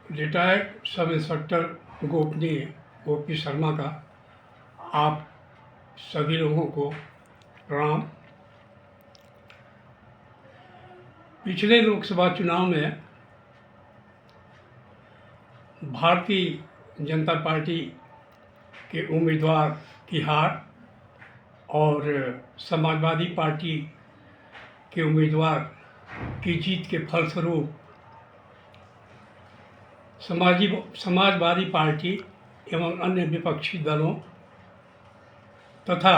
Retired sub inspector गोपनीय गोपी शर्मा का आप सभी लोगों को प्रणाम। पिछले लोकसभा चुनाव में भारतीय जनता पार्टी के उम्मीदवार की हार और समाजवादी पार्टी के उम्मीदवार की जीत के फलस्वरूप समाजवादी पार्टी एवं अन्य विपक्षी दलों तथा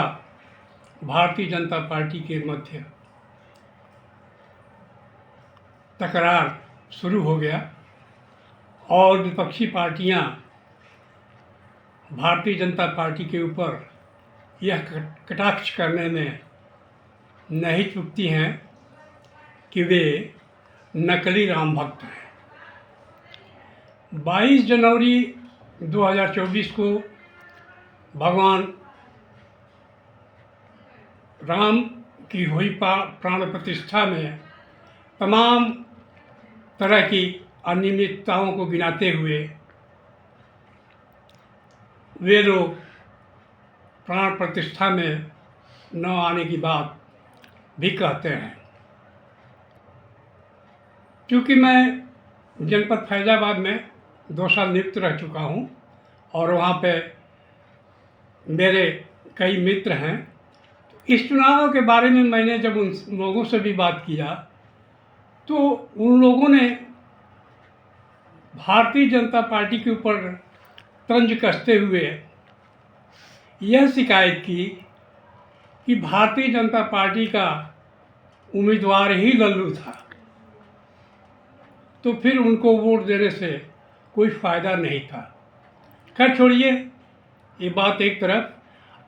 भारतीय जनता पार्टी के मध्य तकरार शुरू हो गया और विपक्षी पार्टियां भारतीय जनता पार्टी के ऊपर यह कटाक्ष करने में नहीं चूकती हैं कि वे नकली राम भक्त हैं। 22 जनवरी 2024 को भगवान राम की हुई प्राण प्रतिष्ठा में तमाम तरह की अनियमितताओं को गिनाते हुए वे लोग प्राण प्रतिष्ठा में न आने की बात भी कहते हैं। क्योंकि मैं जनपद फैजाबाद में 2 साल नियुक्त रह चुका हूँ और वहाँ पे मेरे कई मित्र हैं, इस चुनाव के बारे में मैंने जब उन लोगों से भी बात किया तो उन लोगों ने भारतीय जनता पार्टी के ऊपर तंज कसते हुए यह शिकायत की कि भारतीय जनता पार्टी का उम्मीदवार ही लल्लू था, तो फिर उनको वोट देने से कोई फ़ायदा नहीं था। खैर छोड़िए ये बात एक तरफ।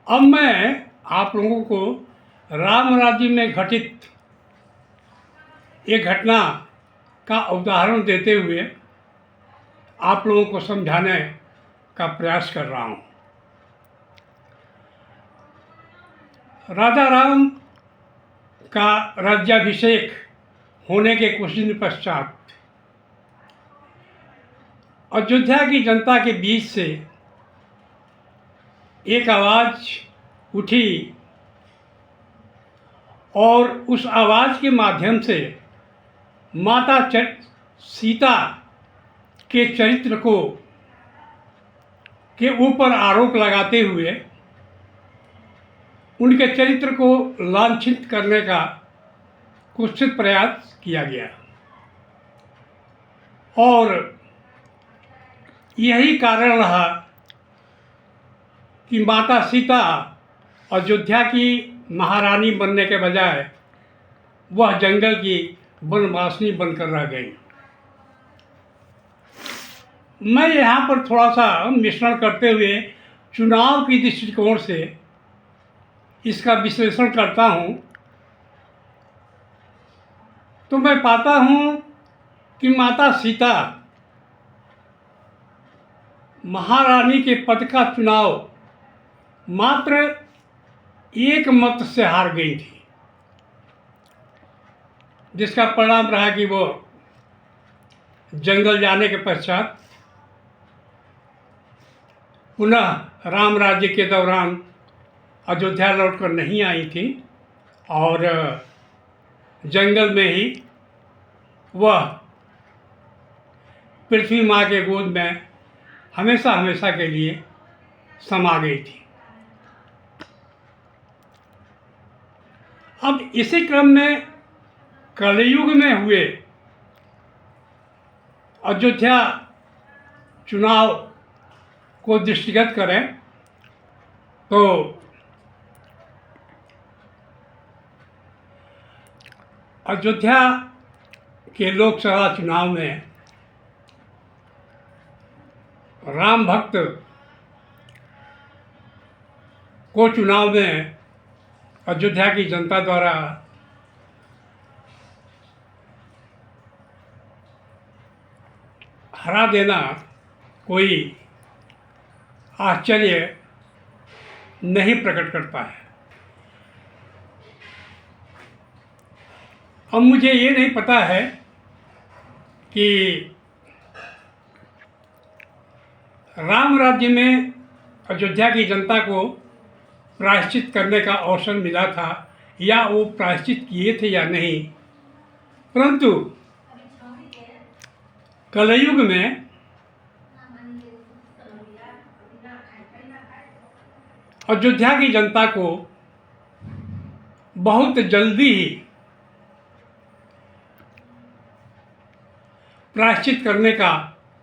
अब मैं आप लोगों को राम राज्य में घटित एक घटना का उदाहरण देते हुए आप लोगों को समझाने का प्रयास कर रहा हूँ। राजा राम का राज्याभिषेक होने के कुछ दिन पश्चात अयोध्या की जनता के बीच से एक आवाज़ उठी और उस आवाज़ के माध्यम से माता सीता के चरित्र के ऊपर आरोप लगाते हुए उनके चरित्र को लांछित करने का कुत्सित प्रयास किया गया और यही कारण रहा कि माता सीता अयोध्या की महारानी बनने के बजाय वह जंगल की वनवासिनी बनकर रह गई। मैं यहाँ पर थोड़ा सा मिश्रण करते हुए चुनाव की दृष्टिकोण से इसका विश्लेषण करता हूँ तो मैं पाता हूँ कि माता सीता महारानी के पद का चुनाव मात्र एक मत से हार गई थी, जिसका परिणाम रहा कि वो जंगल जाने के पश्चात पुनः राम राज्य के दौरान अयोध्या लौटकर नहीं आई थी और जंगल में ही वह पृथ्वी माँ के गोद में हमेशा हमेशा के लिए समा गई थी। अब इसी क्रम में कलयुग में हुए अयोध्या चुनाव को दृष्टिगत करें तो अयोध्या के लोकसभा चुनाव में राम भक्त को चुनाव में अयोध्या की जनता द्वारा हरा देना कोई आश्चर्य नहीं प्रकट करता है। अब मुझे ये नहीं पता है कि राम राज्य में अयोध्या की जनता को प्रायश्चित करने का अवसर मिला था, या वो प्रायश्चित किए थे या नहीं, परंतु कलयुग में अयोध्या की जनता को बहुत जल्दी ही प्रायश्चित करने का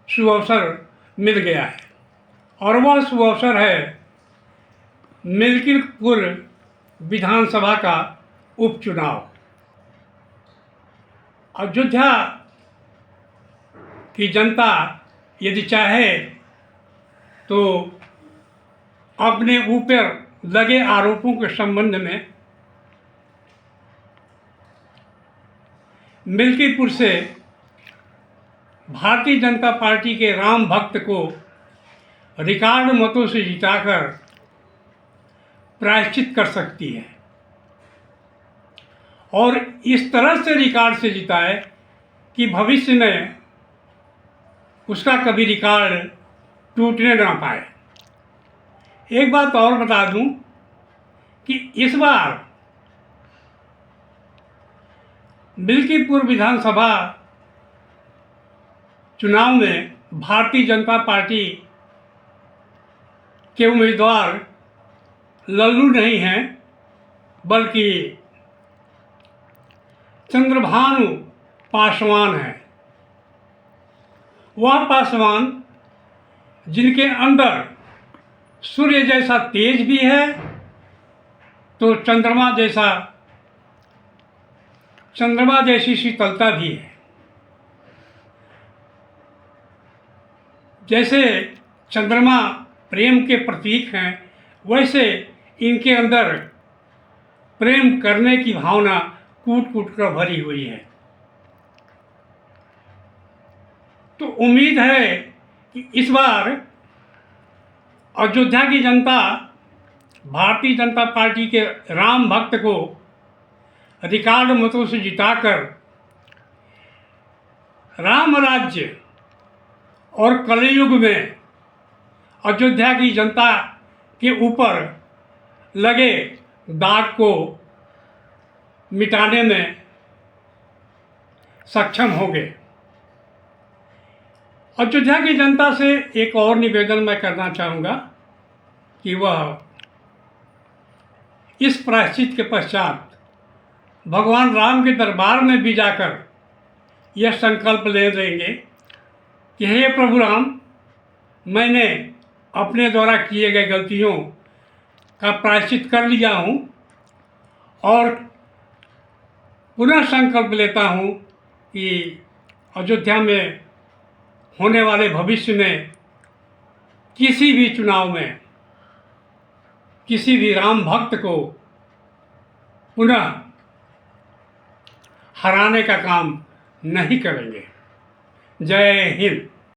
शुभ अवसर मिल गया है, और वह शुभ अवसर है मिल्कीपुर विधानसभा का उपचुनाव। अयोध्या की जनता यदि चाहे तो अपने ऊपर लगे आरोपों के संबंध में मिल्कीपुर से भारतीय जनता पार्टी के राम भक्त को रिकॉर्ड मतों से जिताकर प्रायश्चित कर सकती है, और इस तरह से रिकॉर्ड से जिताए कि भविष्य में उसका कभी रिकॉर्ड टूटने ना पाए। एक बात और बता दूं कि इस बार मिल्कीपुर विधानसभा चुनाव में भारतीय जनता पार्टी के उम्मीदवार लल्लू नहीं हैं, बल्कि चंद्रभानु पासवान हैं। वह पासवान जिनके अंदर सूर्य जैसा तेज भी है, तो चंद्रमा जैसी शीतलता भी है। जैसे चंद्रमा प्रेम के प्रतीक हैं, वैसे इनके अंदर प्रेम करने की भावना कूट कूट कर भरी हुई है। तो उम्मीद है कि इस बार अयोध्या की जनता भारतीय जनता पार्टी के राम भक्त को रिकॉर्ड मतों से जिताकर राम राज्य और कलयुग में अयोध्या की जनता के ऊपर लगे दाग को मिटाने में सक्षम होंगे। अयोध्या की जनता से एक और निवेदन मैं करना चाहूँगा कि वह इस प्रायश्चित के पश्चात भगवान राम के दरबार में भी जाकर यह संकल्प ले लेंगे कि हे प्रभु राम, मैंने अपने द्वारा किए गए गलतियों का प्रायश्चित कर लिया हूँ, और पुनः संकल्प लेता हूँ कि अयोध्या में होने वाले भविष्य में किसी भी चुनाव में किसी भी राम भक्त को पुनः हराने का काम नहीं करेंगे। जय हिंद।